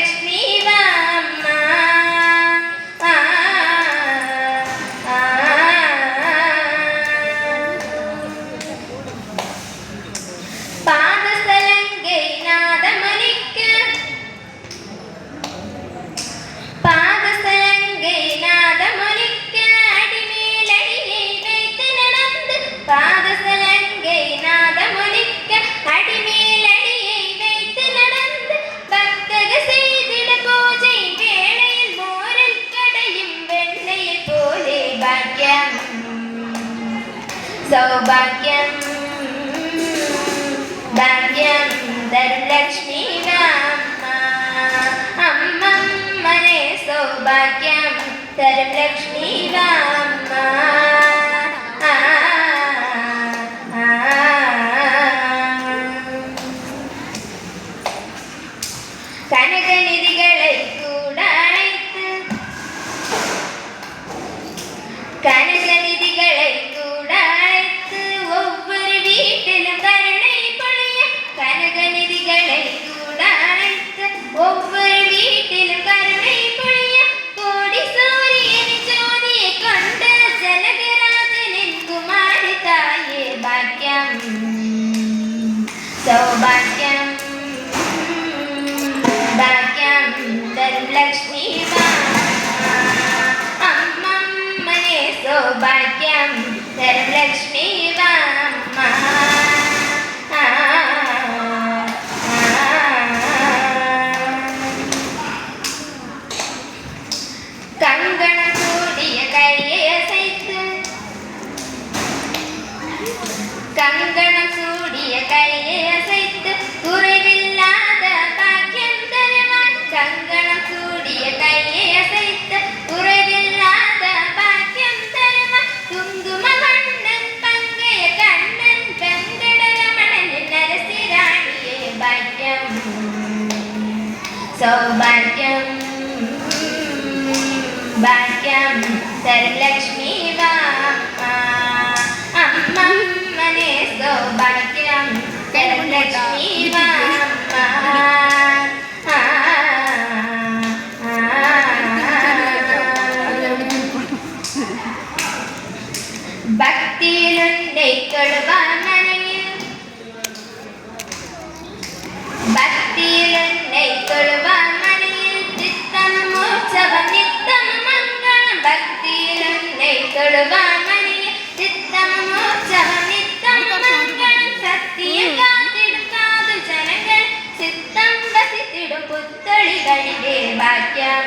ലക്ഷ്മി വാമ്മ സൗഭാഗ്യം ഭാഗ്യം തരും ലക്ഷ്മി വാമ്മ അമ്മമ്മനെ സൗഭാഗ്യം തരും ലക്ഷ്മി വാമ്മ കനകനിധികളെ കൂടழைத்து കനകനിധികളെ കൂടழைத்து ஒவ்வொரு வீட்டிலும் கருணை பொழிய கனகநிதிகளை கூடழைத்து ஒவ்வொரு வீட்டிலும் கருணை பொழிய கோடி சூரியன் ஜோதியை கொண்ட ஜனகராஜனின் குமாரி தாயே பாக்கியம் சௌபாக்கியம் ഭാഗ്യം തരും ലക്ഷ്മി വാമ്മ അമ്മമ്മനെ സൗഭാഗ്യം തരും ലക്ഷ്മി വാമ്മ കങ്കണം കൂടിയ കൈയസൈത്ത് കങ്കണം കൂടിയ കൈയസൈത്ത് കുറവില്ലാத ഭാഗ്യം തരുവാൻ കങ്കണം കൂടിയ കൈയസൈത്ത് കുറവില്ലാத ഭാഗ്യം തരുവാൻ കുങ്കുമകണ്ണൻ പങ്കയ കണ്ണൻ വെങ്കടരമണൻ നരസിരാണിയെ ഭാഗ്യം സൗഭാഗ്യം ഭാഗ്യം തരും ലക്ഷ്മി വാമ്മ അമ്മമ്മനെ സൗഭാഗ്യം തരും ലക്ഷ്മി വാമ്മ ഭക്തിയിലുണ്ടേക്കൊള്ളുവാൻ മനയിൽ ഭക്തിയിലുണ്ടേക്കൊള്ളുവാൻ മനയിൽ ചിത്തമോത്സവം നിത്തം മംഗളം ഭക്തിയിലുണ്ടേക്കൊള്ളുവാൻ മനയിൽ ചിത്തമോത്സവം നിത്തം മംഗളം സത്യം കാത്തിടുക്കാതു ജനങ്ങൾ ചിത്തം വസിത്തിടും പുത്തൊളികളിലെ ഭാഗ്യം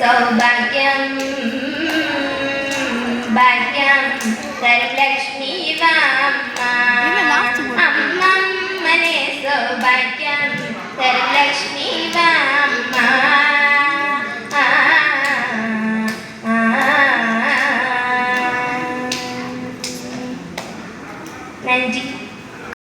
സൗഭാഗ്യം ഭാഗ്യം തരും ലക്ഷ്മി